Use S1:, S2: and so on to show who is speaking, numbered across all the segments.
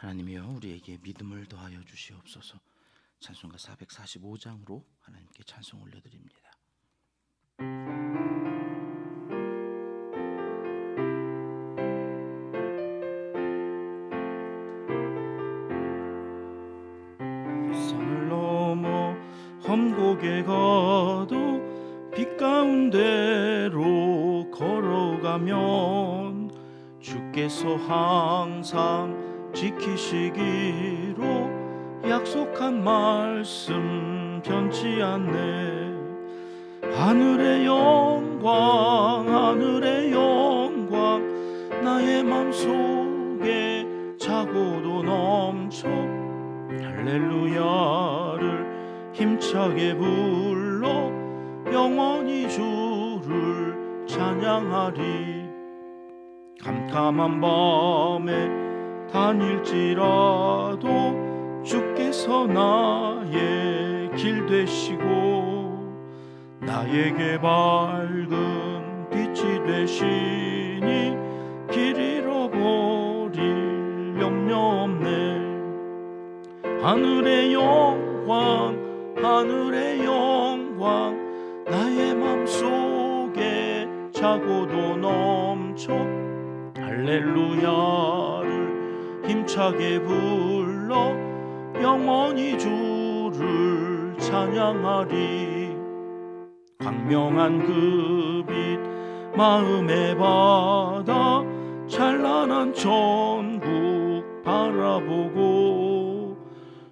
S1: 하나님이여 우리에게 믿음을 더하여 주시옵소서. 찬송가 445장으로 하나님께 찬송 올려드립니다. 산을 넘어 험곡에 가도 빛 가운데로 걸어가면 주께서 항상 지키시기로 약속한 말씀 변치 않네. 하늘의 영광 하늘의 영광 나의 맘속에 차고도 넘쳐 할렐루야를 힘차게 불러 영원히 주를 찬양하리. 캄캄한 밤에 다닐지라도 주께서 나의 길 되시고 나에게 밝은 빛이 되시니 길 잃어버릴 염려 없네. 하늘의 영광 하늘의 영광 나의 맘속에 차고도 넘쳐 할렐루야를 힘차게 불러 영원히 주를 찬양하리. 광명한 그 빛 마음에 받아 찬란한 천국 바라보고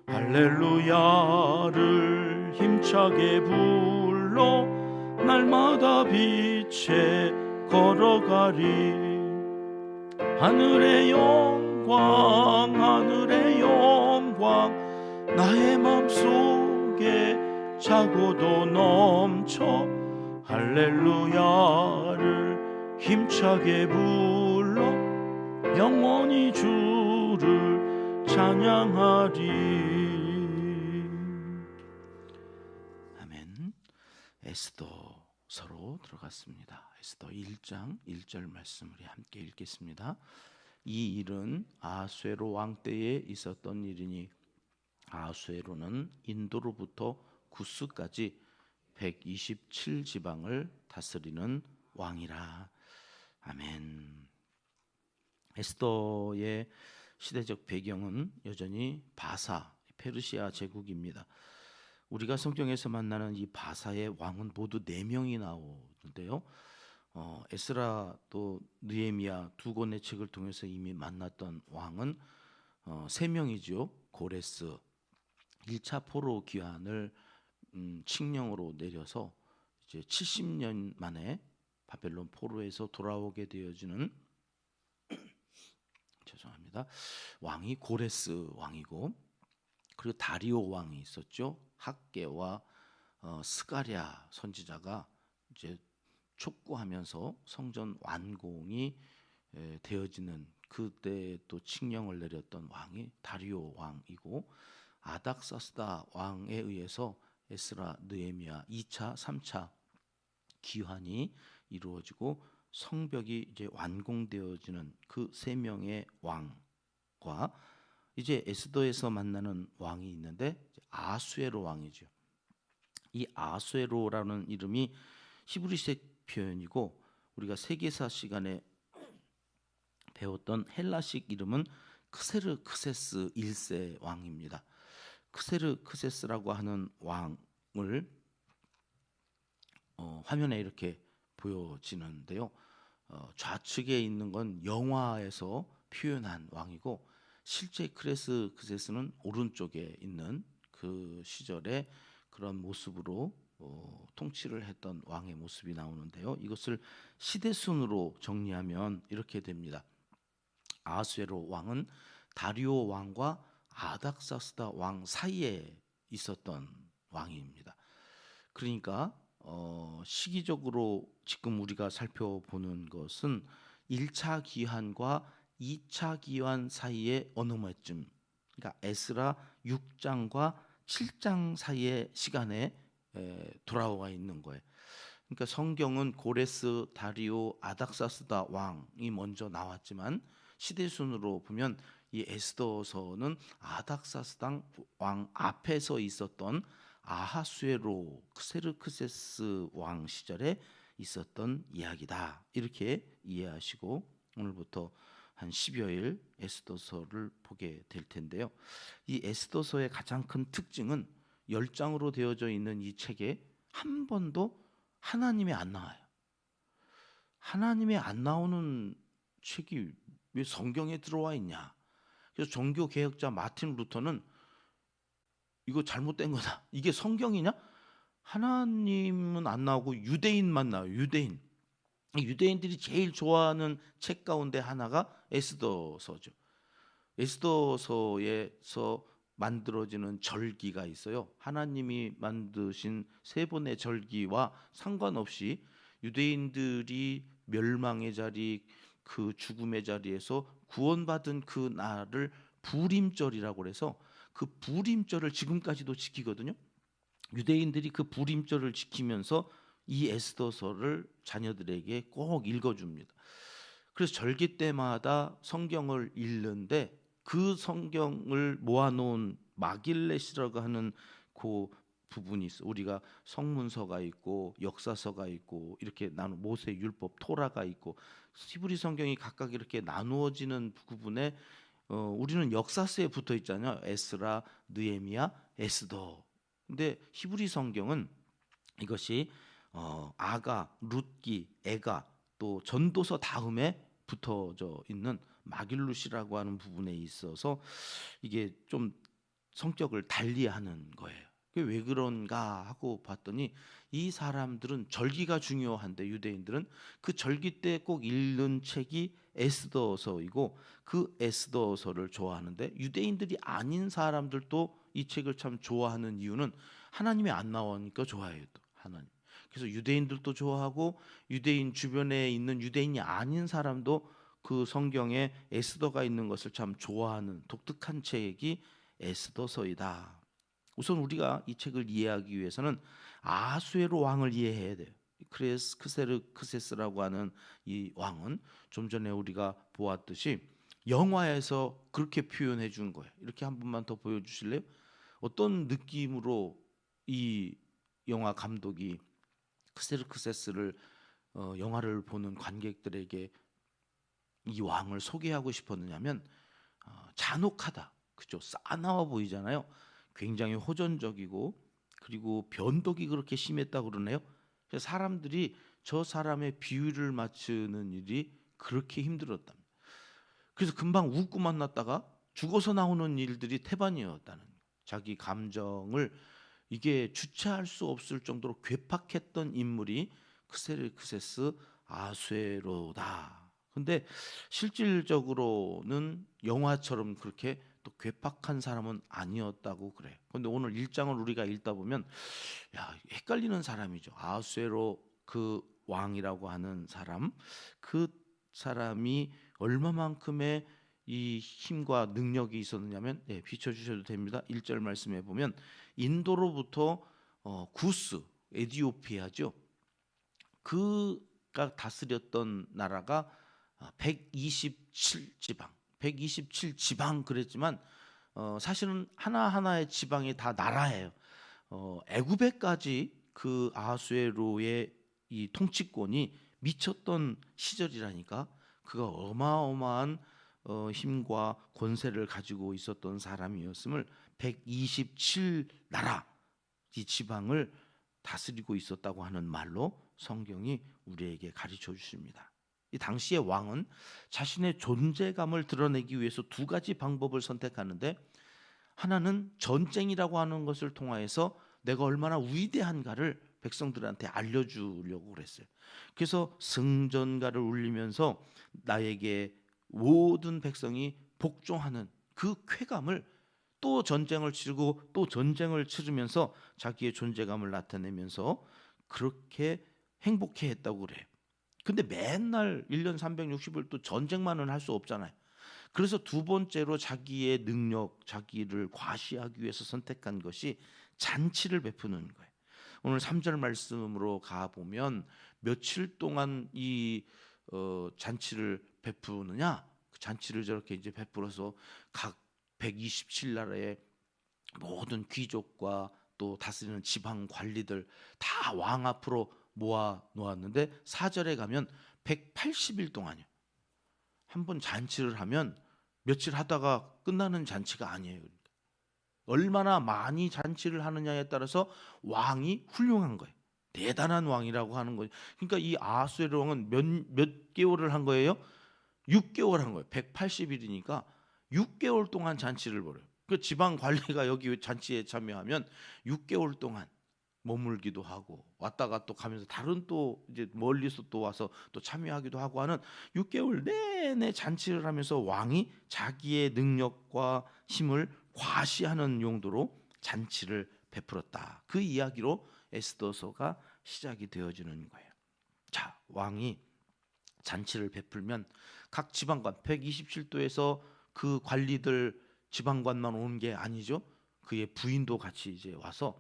S1: 할렐루야를 힘차게 불러 날마다 빛에 걸어가리. 하늘의 영광 하늘의 영광 나의 맘속에 차고도 넘쳐 할렐루야를 힘차게 불러 영원히 주를 찬양하리. 아멘. 에스더서로 들어갔습니다. 에스더 1장 1절 말씀 우리 함께 읽겠습니다. 이 일은 아수에로 왕 때에 있었던 일이니 아수에로는 인도로부터 구스까지 127지방을 다스리는 왕이라. 아멘. 에스더의 시대적 배경은 여전히 바사 페르시아 제국입니다. 우리가 성경에서 만나는 이 바사의 왕은 모두 4명이 나오는데요. 에스라 또 느헤미야 두 권의 책을 통해서 이미 만났던 왕은 3명이죠. 고레스 1차 포로 귀환을 칙령으로 내려서 이제 70년 만에 바벨론 포로에서 돌아오게 되어지는 죄송합니다. 왕이 고레스 왕이고, 그리고 다리오 왕이 있었죠. 학계와 스가랴 선지자가 이제 촉구하면서 성전 완공이 되어지는 그때 또 칙령을 내렸던 왕이 다리오 왕이고, 아닥사스다 왕에 의해서 에스라 느헤미야 2차 3차 기환이 이루어지고 성벽이 이제 완공되어지는 그 3명의 왕과 이제 에스더에서 만나는 왕이 있는데 아수에로 왕이죠. 이 아수에로라는 이름이 히브리식 표현이고, 우리가 세계사 시간에 배웠던 헬라식 이름은 크세르크세스 1세 왕입니다. 크세르크세스라고 하는 왕을 화면에 이렇게 보여지는데요. 좌측에 있는 건 영화에서 표현한 왕이고, 실제 크세르크세스는 오른쪽에 있는 그 시절의 그런 모습으로 통치를 했던 왕의 모습이 나오는데요. 이것을 시대순으로 정리하면 이렇게 됩니다. 아수에로 왕은 다리오 왕과 아닥사스다 왕 사이에 있었던 왕입니다. 그러니까 시기적으로 지금 우리가 살펴보는 것은 1차 기환과 2차 기환 사이에 어느 때쯤, 그러니까 에스라 6장과 7장 사이의 시간에 돌아와 있는 거예요. 그러니까 성경은 고레스, 다리오, 아닥사스다 왕이 먼저 나왔지만 시대순으로 보면 이 에스더서는 아닥사스당 왕 앞에서 있었던 아하수에로 크세르크세스 왕 시절에 있었던 이야기다. 이렇게 이해하시고 오늘부터 한 10여일 에스더서를 보게 될 텐데요. 이 에스더서의 가장 큰 특징은 10장으로 되어져 있는 이 책에 한 번도 하나님이 안 나와요. 하나님이 안 나오는 책이 왜 성경에 들어와 있냐? 그래서 종교 개혁자 마틴 루터는 이거 잘못된 거다. 이게 성경이냐? 하나님은 안 나오고 유대인만 나와요. 유대인. 유대인들이 제일 좋아하는 책 가운데 하나가 에스더서죠. 에스더서에서 만들어지는 절기가 있어요. 하나님이 만드신 세 번의 절기와 상관없이 유대인들이 멸망의 자리, 그 죽음의 자리에서 구원받은 그 날을 부림절이라고 해서 그 부림절을 지금까지도 지키거든요. 유대인들이 그 부림절을 지키면서 이 에스더서를 자녀들에게 꼭 읽어줍니다. 그래서 절기 때마다 성경을 읽는데 그 성경을 모아놓은 마길렛이라고 하는 그 부분이 있어. 우리가 성문서가 있고 역사서가 있고 이렇게 나누 모세 율법 토라가 있고 히브리 성경이 각각 이렇게 나누어지는 부분에 우리는 역사서에 붙어 있잖아요. 에스라, 느헤미야, 에스더. 근데 히브리 성경은 이것이 아가, 룻기, 에가 또 전도서 다음에 붙어져 있는 마길룻이라고 하는 부분에 있어서 이게 좀 성격을 달리하는 거예요. 그게 왜 그런가 하고 봤더니 이 사람들은 절기가 중요한데 유대인들은 그 절기 때 꼭 읽는 책이 에스더서이고 그 에스더서를 좋아하는데 유대인들이 아닌 사람들도 이 책을 참 좋아하는 이유는 하나님이 안 나오니까 좋아해요. 또 하나님. 그래서 유대인들도 좋아하고 유대인 주변에 있는 유대인이 아닌 사람도 그 성경에 에스더가 있는 것을 참 좋아하는 독특한 책이 에스더서이다. 우선 우리가 이 책을 이해하기 위해서는 아수에로 왕을 이해해야 돼요. 크세르크세스라고 하는 이 왕은 좀 전에 우리가 보았듯이 영화에서 그렇게 표현해 준 거예요. 이렇게 한 번만 더 보여주실래요? 어떤 느낌으로 이 영화 감독이 크세르크세스를 영화를 보는 관객들에게 이 왕을 소개하고 싶었느냐면 잔혹하다, 그죠? 싸나워 보이잖아요. 굉장히 호전적이고 그리고 변덕이 그렇게 심했다 그러네요. 그래서 사람들이 저 사람의 비위를 맞추는 일이 그렇게 힘들었답니다. 그래서 금방 웃고 만났다가 죽어서 나오는 일들이 태반이었다는, 자기 감정을 이게 주체할 수 없을 정도로 괴팍했던 인물이 크세르크세스 아수에로다. 근데 실질적으로는 영화처럼 그렇게 또 괴팍한 사람은 아니었다고 그래요. 근데 오늘 1장을 우리가 읽다 보면 헷갈리는 사람이죠. 아수에로 그 왕이라고 하는 사람, 그 사람이 얼마만큼의 이 힘과 능력이 있었느냐면 비춰주셔도 됩니다. 1절 말씀해 보면 인도로부터 구스, 에디오피아죠. 그가 다스렸던 나라가 127지방, 127지방 그랬지만 사실은 하나하나의 지방이 다 나라예요. 애굽에까지 그 아하수에로의 이 통치권이 미쳤던 시절이라니까. 그가 어마어마한 힘과 권세를 가지고 있었던 사람이었음을 127나라 이 지방을 다스리고 있었다고 하는 말로 성경이 우리에게 가르쳐 주십니다. 이 당시의 왕은 자신의 존재감을 드러내기 위해서 두 가지 방법을 선택하는데, 하나는 전쟁이라고 하는 것을 통하여서 내가 얼마나 위대한가를 백성들한테 알려주려고 그랬어요. 그래서 승전가를 울리면서 나에게 모든 백성이 복종하는 그 쾌감을, 또 전쟁을 치르고 또 전쟁을 치르면서 자기의 존재감을 나타내면서 그렇게 행복해 했다고 그래요. 근데 맨날 1년 360일 또 전쟁만은 할 수 없잖아요. 그래서 두 번째로 자기의 능력, 자기를 과시하기 위해서 선택한 것이 잔치를 베푸는 거예요. 오늘 3절 말씀으로 가보면 며칠 동안 이 잔치를 베푸느냐, 잔치를 저렇게 이제 베풀어서 각 127나라의 모든 귀족과 또 다스리는 지방 관리들 다 왕 앞으로 모아 놓았는데 4절에 가면 180일 동안이요. 한 번 잔치를 하면 며칠 하다가 끝나는 잔치가 아니에요. 그러니까 얼마나 많이 잔치를 하느냐에 따라서 왕이 훌륭한 거예요. 대단한 왕이라고 하는 거죠. 그러니까 이 아하수에로 왕은 몇 개월을 한 거예요? 6개월 한 거예요. 180일이니까 6개월 동안 잔치를 벌여요. 그 지방 관리가 여기 잔치에 참여하면 6개월 동안 머물기도 하고 왔다가 또 가면서 다른 또 이제 멀리서 또 와서 또 참여하기도 하고 하는 6개월 내내 잔치를 하면서 왕이 자기의 능력과 힘을 과시하는 용도로 잔치를 베풀었다. 그 이야기로 에스더서가 시작이 되어지는 거예요. 자, 왕이 잔치를 베풀면 각 지방관 127도에서 그 관리들 지방관만 온 게 아니죠. 그의 부인도 같이 이제 와서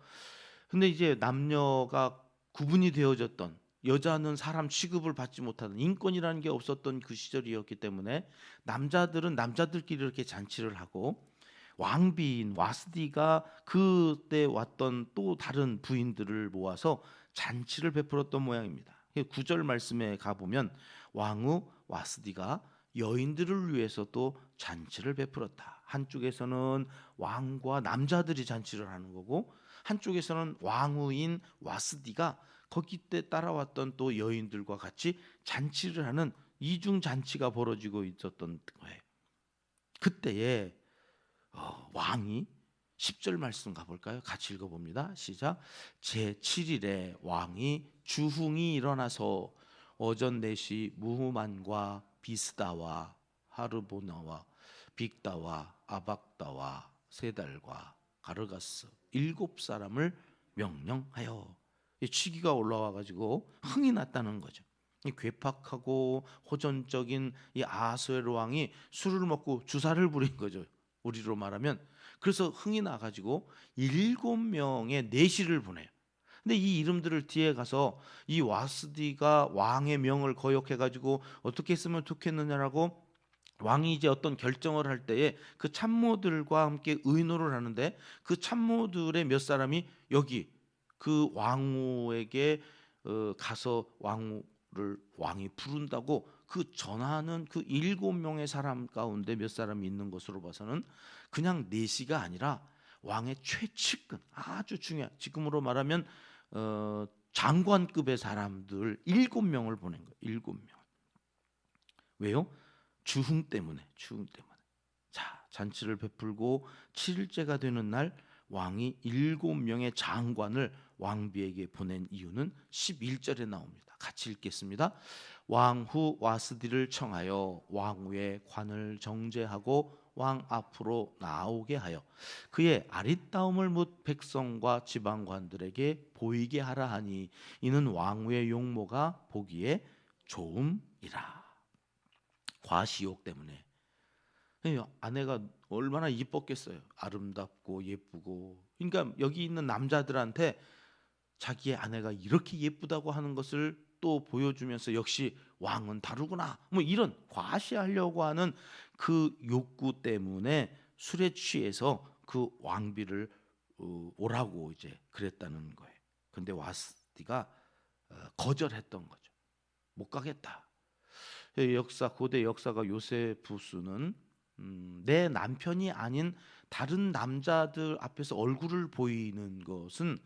S1: 근데 이제 남녀가 구분이 되어졌던 여자는 사람 취급을 받지 못하는 인권이라는 게 없었던 그 시절이었기 때문에 남자들은 남자들끼리 이렇게 잔치를 하고 왕비인 와스디가 그때 왔던 또 다른 부인들을 모아서 잔치를 베풀었던 모양입니다. 9절 말씀에 가보면 왕후 와스디가 여인들을 위해서 또 잔치를 베풀었다. 한쪽에서는 왕과 남자들이 잔치를 하는 거고 한쪽에서는 왕후인 와스디가 거기 때 따라왔던 또 여인들과 같이 잔치를 하는 이중 잔치가 벌어지고 있었던 거예요. 그때에 왕이 10절 말씀 가볼까요? 같이 읽어봅니다. 시작. 제7일에 왕이 주흥이 일어나서 어전 넷이 무후만과 비스다와 하르보나와 빅다와 아박다와 세달과 가르가스 7사람을 명령하여 치기가 올라와 가지고 흥이 났다는 거죠. 이 괴팍하고 호전적인 이 아하수에로 왕이 술을 먹고 주사를 부린 거죠. 우리로 말하면 그래서 흥이 나가지고 7명의 내시를 보내요. 근데 이 이름들을 뒤에 가서 이 와스디가 왕의 명을 거역해가지고 어떻게 했으면 좋겠느냐라고 왕이 이제 어떤 결정을 할 때에 그 참모들과 함께 의논을 하는데 그 참모들의 몇 사람이 여기 그 왕후에게 가서 왕후를 왕이 부른다고 그 전하는 그 7명의 사람 가운데 몇 사람이 있는 것으로 봐서는 그냥 내시가 아니라 왕의 최측근 아주 중요한 지금으로 말하면 장관급의 사람들 7명을 보낸 거예요. 7명. 왜요? 주흥 때문에. 자, 잔치를 베풀고 7일째가 되는 날 왕이 7명의 장관을 왕비에게 보낸 이유는 11절에 나옵니다. 같이 읽겠습니다. 왕후 와스디를 청하여 왕후의 관을 정죄하고 왕 앞으로 나오게 하여 그의 아리따움을 묻 백성과 지방관들에게 보이게 하라 하니 이는 왕후의 용모가 보기에 좋음이라. 과시욕 때문에 아내가 얼마나 이뻤겠어요. 아름답고 예쁘고. 그러니까 여기 있는 남자들한테 자기의 아내가 이렇게 예쁘다고 하는 것을 또 보여주면서 역시 왕은 다르구나. 뭐 이런 과시하려고 하는 그 욕구 때문에 술에 취해서 그 왕비를 오라고 이제 그랬다는 거예요. 근데 와스디가 거절했던 거죠. 못 가겠다. 고대 역사가 요세푸스는 내 남편이 아닌 다른 남자들 앞에서 얼굴을 보이는 것은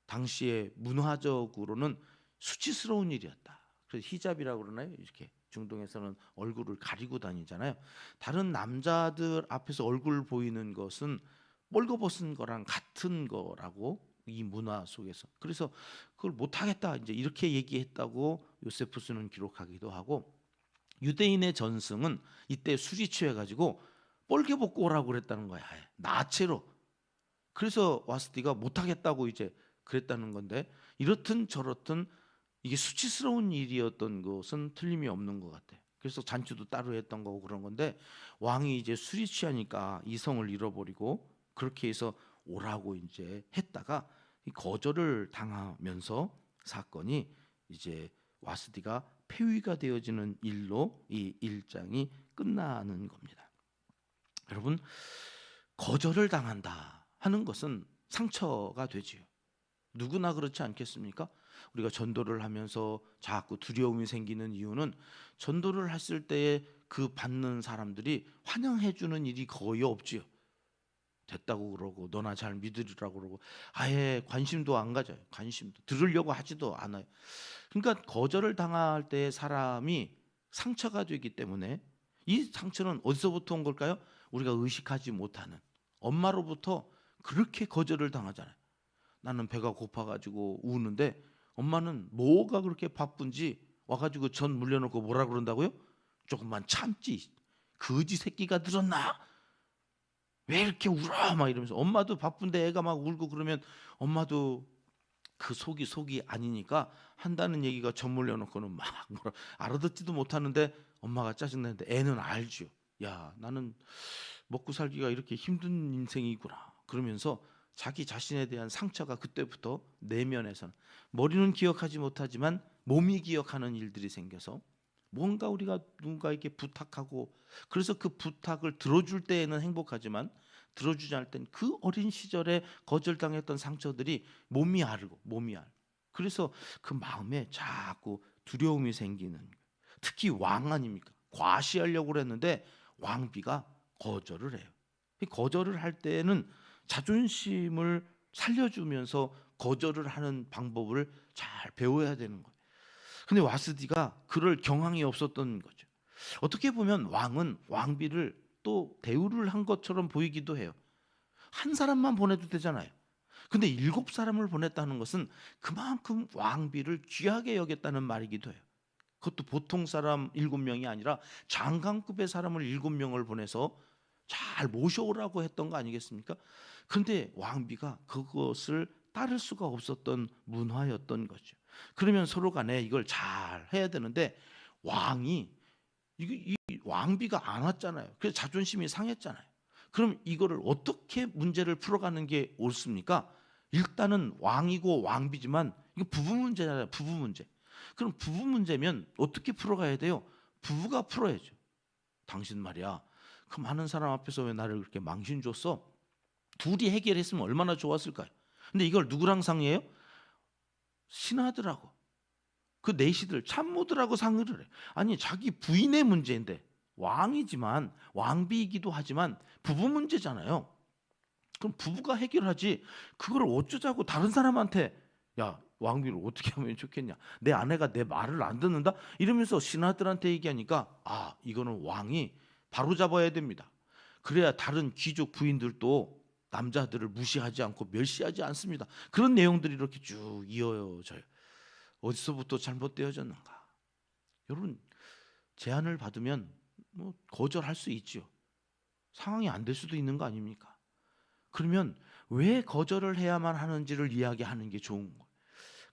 S1: 당시에 문화적으로는 수치스러운 일이었다. 그래서 히잡이라고 그러나요? 이렇게 중동에서는 얼굴을 가리고 다니잖아요. 다른 남자들 앞에서 얼굴 보이는 것은 멀거벗은 거랑 같은 거라고 이 문화 속에서. 그래서 그걸 못하겠다 이제 이렇게 얘기했다고 요세푸스는 기록하기도 하고 유대인의 전승은 이때 술이 취해가지고 뻘개 벗고 오라고 그랬다는 거야. 나체로. 그래서 와스디가 못하겠다고 이제 그랬다는 건데 이렇든 저렇든 이게 수치스러운 일이었던 것은 틀림이 없는 것 같아. 그래서 잔치도 따로 했던 거고 그런 건데 왕이 이제 술이 취하니까 이성을 잃어버리고 그렇게 해서 오라고 이제 했다가 거절을 당하면서 사건이 이제 와스디가 폐위가 되어지는 일로 이 1장이 끝나는 겁니다. 여러분, 거절을 당한다 하는 것은 상처가 되지요. 누구나 그렇지 않겠습니까? 우리가 전도를 하면서 자꾸 두려움이 생기는 이유는 전도를 했을 때에 그 받는 사람들이 환영해 주는 일이 거의 없지요. 됐다고 그러고 너나 잘 믿으리라고 그러고 아예 관심도 안 가져요. 관심도 들으려고 하지도 않아요. 그러니까 거절을 당할 때 사람이 상처가 되기 때문에 이 상처는 어디서부터 온 걸까요? 우리가 의식하지 못하는 엄마로부터 그렇게 거절을 당하잖아요. 나는 배가 고파가지고 우는데 엄마는 뭐가 그렇게 바쁜지 와가지고 전 물려놓고 뭐라 그런다고요? 조금만 참지. 거지 새끼가 들었나? 왜 이렇게 울어? 막 이러면서 엄마도 바쁜데 애가 막 울고 그러면 엄마도 그 속이 아니니까 한다는 얘기가 전 물려놓고는 막 뭐라 알아듣지도 못하는데 엄마가 짜증내는데 애는 알죠. 야, 나는 먹고 살기가 이렇게 힘든 인생이구나. 그러면서 자기 자신에 대한 상처가 그때부터 내면에서는 머리는 기억하지 못하지만 몸이 기억하는 일들이 생겨서 뭔가 우리가 누군가에게 부탁하고 그래서 그 부탁을 들어줄 때에는 행복하지만 들어주지 않을 땐 그 어린 시절에 거절당했던 상처들이 몸이 앓고 그래서 그 마음에 자꾸 두려움이 생기는 거예요. 특히 왕 아닙니까? 과시하려고 그랬는데 왕비가 거절을 해요. 거절을 할 때는 자존심을 살려주면서 거절을 하는 방법을 잘 배워야 되는 거예요. 근데 와스디가 그럴 경황이 없었던 거죠. 어떻게 보면 왕은 왕비를 또 대우를 한 것처럼 보이기도 해요. 한 사람만 보내도 되잖아요. 근데 7사람을 보냈다는 것은 그만큼 왕비를 귀하게 여겼다는 말이기도 해요. 그것도 보통 사람 7명이 아니라 장관급의 사람을 7명을 보내서 잘 모셔오라고 했던 거 아니겠습니까? 그런데 왕비가 그것을 따를 수가 없었던 문화였던 거죠. 그러면 서로 간에 이걸 잘 해야 되는데 왕이 이 왕비가 안 왔잖아요. 그래서 자존심이 상했잖아요. 그럼 이거를 어떻게 문제를 풀어가는 게 옳습니까? 일단은 왕이고 왕비지만 이거 부부 문제잖아요. 부부 문제. 그럼 부부 문제면 어떻게 풀어가야 돼요? 부부가 풀어야죠. 당신 말이야. 그 많은 사람 앞에서 왜 나를 그렇게 망신 줬어? 둘이 해결했으면 얼마나 좋았을까요? 근데 이걸 누구랑 상의해요? 신하들하고 그 내시들 참모들하고 상의를 해. 아니 자기 부인의 문제인데 왕이지만 왕비이기도 하지만 부부 문제잖아요. 그럼 부부가 해결하지 그걸 어쩌자고 다른 사람한테 야 왕비를 어떻게 하면 좋겠냐 내 아내가 내 말을 안 듣는다 이러면서 신하들한테 얘기하니까 아 이거는 왕이 바로 잡아야 됩니다. 그래야 다른 귀족 부인들도 남자들을 무시하지 않고 멸시하지 않습니다. 그런 내용들이 이렇게 쭉 이어져요. 어디서부터 잘못되어졌는가? 여러분 제안을 받으면 뭐 거절할 수 있죠. 상황이 안 될 수도 있는 거 아닙니까? 그러면 왜 거절을 해야만 하는지를 이야기하는 게 좋은 거예요.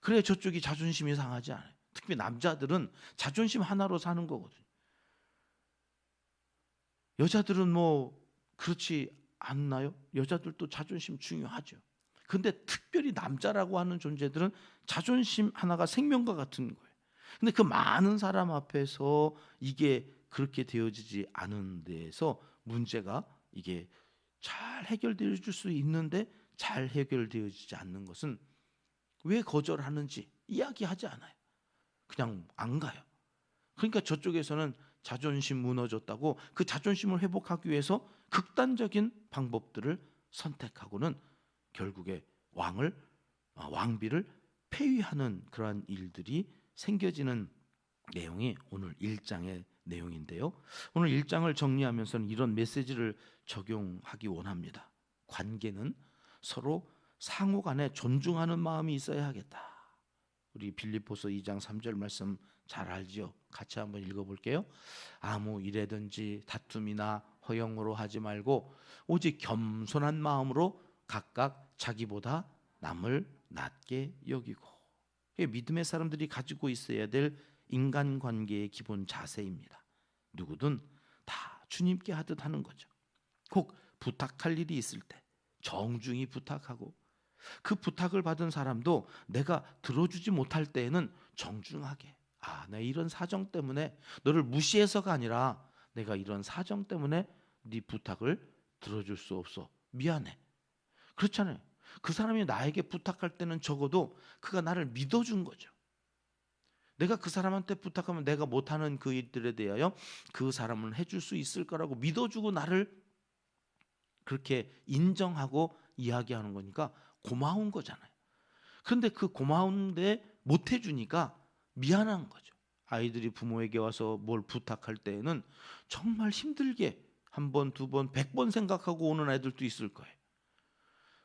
S1: 그래야 저쪽이 자존심이 상하지 않아요. 특히 남자들은 자존심 하나로 사는 거거든요. 여자들은 뭐 그렇지 않나요? 여자들도 자존심 중요하죠. 근데 특별히 남자라고 하는 존재들은 자존심 하나가 생명과 같은 거예요. 근데 그 많은 사람 앞에서 이게 그렇게 되어지지 않은 데에서 문제가 이게 잘 해결되어 줄 수 있는데 잘 해결되어지지 않는 것은 왜 거절하는지 이야기하지 않아요. 그냥 안 가요. 그러니까 저쪽에서는 자존심 무너졌다고 그 자존심을 회복하기 위해서 극단적인 방법들을 선택하고는 결국에 왕비를 폐위하는 그러한 일들이 생겨지는 내용이 오늘 1장의 내용인데요. 오늘 1장을 정리하면서는 이런 메시지를 적용하기 원합니다. 관계는 서로 상호 간에 존중하는 마음이 있어야 하겠다. 우리 빌립보서 2장 3절 말씀 잘 알죠? 같이 한번 읽어볼게요. 아무 일에든지 다툼이나 허영으로 하지 말고 오직 겸손한 마음으로 각각 자기보다 남을 낮게 여기고. 이게 믿음의 사람들이 가지고 있어야 될 인간관계의 기본 자세입니다. 누구든 다 주님께 하듯 하는 거죠. 혹 부탁할 일이 있을 때 정중히 부탁하고 그 부탁을 받은 사람도 내가 들어주지 못할 때에는 정중하게 내 이런 사정 때문에 너를 무시해서가 아니라 내가 이런 사정 때문에 네 부탁을 들어줄 수 없어. 미안해. 그렇잖아요. 그 사람이 나에게 부탁할 때는 적어도 그가 나를 믿어준 거죠. 내가 그 사람한테 부탁하면 내가 못하는 그 일들에 대하여 그 사람은 해줄 수 있을 거라고 믿어주고 나를 그렇게 인정하고 이야기하는 거니까 고마운 거잖아요. 그런데 그 고마운데 못 해주니까 미안한 거죠. 아이들이 부모에게 와서 뭘 부탁할 때에는 정말 힘들게 한 번, 두 번, 100번 생각하고 오는 애들도 있을 거예요.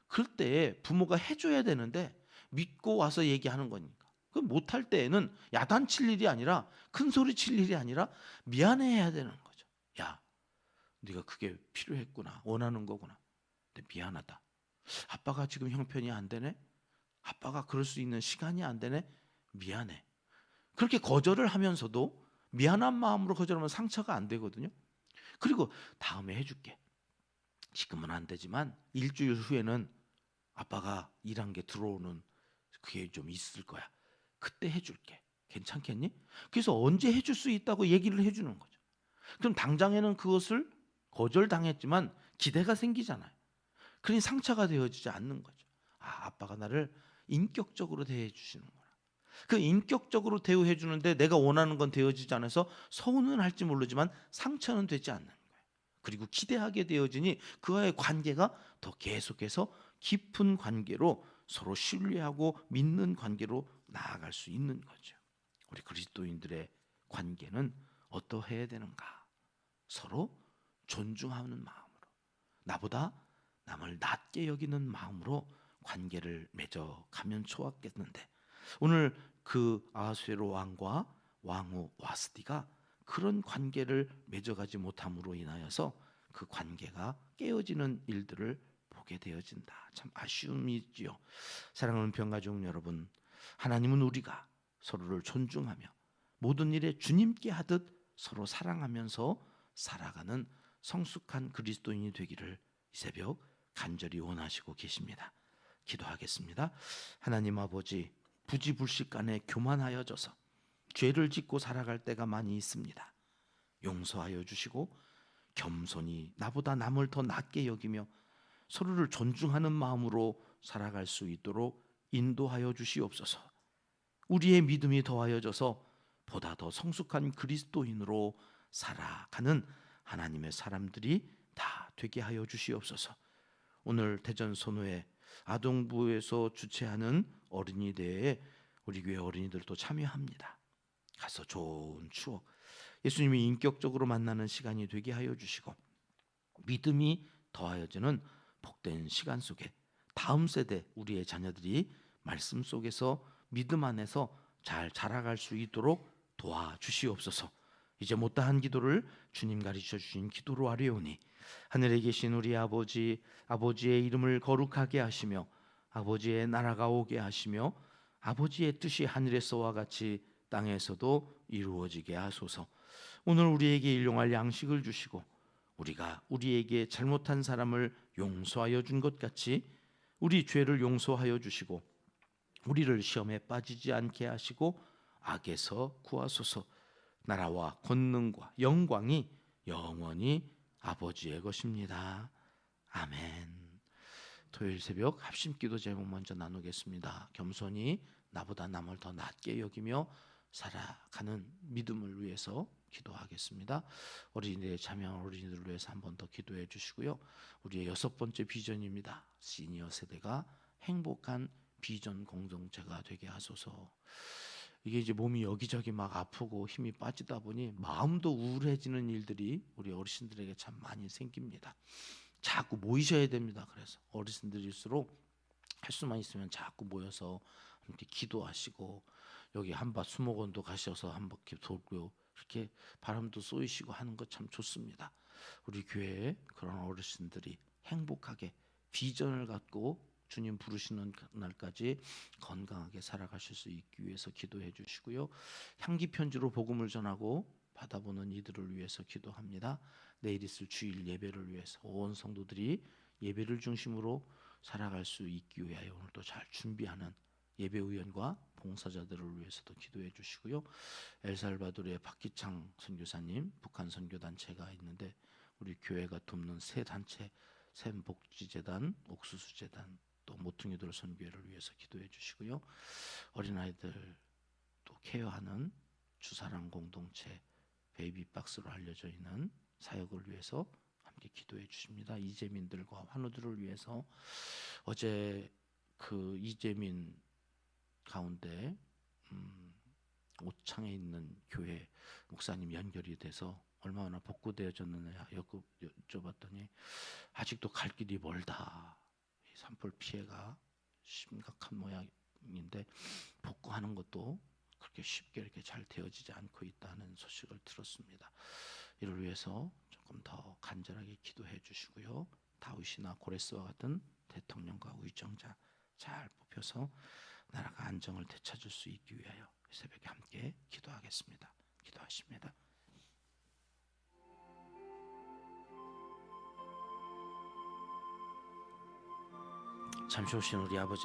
S1: 그럴 때 부모가 해줘야 되는데 믿고 와서 얘기하는 거니까. 그 못할 때에는 야단칠 일이 아니라 큰 소리 칠 일이 아니라 미안해해야 되는 거죠. 야, 네가 그게 필요했구나. 원하는 거구나. 근데 미안하다. 아빠가 지금 형편이 안 되네. 아빠가 그럴 수 있는 시간이 안 되네. 미안해. 그렇게 거절을 하면서도 미안한 마음으로 거절하면 상처가 안 되거든요. 그리고 다음에 해줄게. 지금은 안 되지만 일주일 후에는 아빠가 일한 게 들어오는 그게 좀 있을 거야. 그때 해줄게. 괜찮겠니? 그래서 언제 해줄 수 있다고 얘기를 해주는 거죠. 그럼 당장에는 그것을 거절당했지만 기대가 생기잖아요. 그러니 상처가 되어지지 않는 거죠. 아빠가 나를 인격적으로 대해 주시는구나. 그 인격적으로 대우해 주는데 내가 원하는 건 되어지지 않아서 서운은 할지 모르지만 상처는 되지 않는 거예요. 그리고 기대하게 되어지니 그와의 관계가 더 계속해서 깊은 관계로 서로 신뢰하고 믿는 관계로 나아갈 수 있는 거죠. 우리 그리스도인들의 관계는 어떠해야 되는가? 서로 존중하는 마음으로, 나보다 남을 낮게 여기는 마음으로 관계를 맺어가면 좋았겠는데, 오늘 그 아하수에로 왕과 왕후 와스디가 그런 관계를 맺어가지 못함으로 인하여서 그 관계가 깨어지는 일들을 보게 되어진다. 참 아쉬움이지요. 사랑하는 병가족 여러분, 하나님은 우리가 서로를 존중하며 모든 일에 주님께 하듯 서로 사랑하면서 살아가는 성숙한 그리스도인이 되기를 이 새벽 간절히 원하시고 계십니다. 기도하겠습니다. 하나님 아버지, 부지불식간에 교만하여져서 죄를 짓고 살아갈 때가 많이 있습니다. 용서하여 주시고 겸손히 나보다 남을 더 낮게 여기며 서로를 존중하는 마음으로 살아갈 수 있도록 인도하여 주시옵소서. 우리의 믿음이 더하여져서 보다 더 성숙한 그리스도인으로 살아가는 하나님의 사람들이 다 되게 하여 주시옵소서. 오늘 대전 선호회 아동부에서 주최하는 어린이 대회에 우리 교회 어린이들도 참여합니다. 가서 좋은 추억, 예수님이 인격적으로 만나는 시간이 되게 하여 주시고 믿음이 더하여지는 복된 시간 속에 다음 세대 우리의 자녀들이 말씀 속에서 믿음 안에서 잘 자라갈 수 있도록 도와주시옵소서. 이제 못다한 기도를 주님 가르쳐 주신 기도로 아뢰오니 하늘에 계신 우리 아버지, 아버지의 이름을 거룩하게 하시며 아버지의 나라가 오게 하시며 아버지의 뜻이 하늘에서와 같이 땅에서도 이루어지게 하소서. 오늘 우리에게 일용할 양식을 주시고 우리가 우리에게 잘못한 사람을 용서하여 준 것 같이 우리 죄를 용서하여 주시고 우리를 시험에 빠지지 않게 하시고 악에서 구하소서. 나라와 권능과 영광이 영원히 아버지의 것입니다. 아멘. 토요일 새벽 합심기도 제목 먼저 나누겠습니다. 겸손히 나보다 남을 더 낮게 여기며 살아가는 믿음을 위해서 기도하겠습니다. 어린이들의 참여한 어린이들을 위해서 한 번 더 기도해 주시고요. 우리의 6번째 비전입니다. 시니어 세대가 행복한 비전 공동체가 되게 하소서. 이게 이제 몸이 여기저기 막 아프고 힘이 빠지다 보니 마음도 우울해지는 일들이 우리 어르신들에게 참 많이 생깁니다. 자꾸 모이셔야 됩니다. 그래서 어르신들일수록 할 수만 있으면 자꾸 모여서 함께 기도하시고 여기 한바 수목원도 가셔서 한 바퀴 돌고 이렇게 바람도 쏘이시고 하는 것 참 좋습니다. 우리 교회에 그런 어르신들이 행복하게 비전을 갖고 주님 부르시는 날까지 건강하게 살아가실 수 있기 위해서 기도해 주시고요. 향기 편지로 복음을 전하고 받아보는 이들을 위해서 기도합니다. 내일 있을 주일 예배를 위해서 온 성도들이 예배를 중심으로 살아갈 수 있기 위하여 오늘도 잘 준비하는 예배위원과 봉사자들을 위해서도 기도해 주시고요. 엘살바도르의 박기창 선교사님, 북한 선교단체가 있는데 우리 교회가 돕는 새 단체, 샘복지재단, 옥수수재단, 또 모퉁이돌 선교회를 위해서 기도해 주시고요. 어린아이들 또 케어하는 주사랑 공동체, 베이비박스로 알려져 있는 사역을 위해서 함께 기도해 주십니다. 이재민들과 환우들을 위해서 어제 그 이재민 가운데 오창에 있는 교회 목사님 연결이 돼서 얼마나 복구되어졌느냐 여쭤봤더니 아직도 갈 길이 멀다. 산불 피해가 심각한 모양인데 복구하는 것도 그렇게 쉽게 이렇게 잘 되어지지 않고 있다는 소식을 들었습니다. 이를 위해서 조금 더 간절하게 기도해 주시고요. 다윗이나 고레스와 같은 대통령과 의정자 잘 뽑혀서 나라가 안정을 되찾을 수 있기 위하여 새벽에 함께 기도하겠습니다. 기도하십니다. 잠시 오신 우리 아버지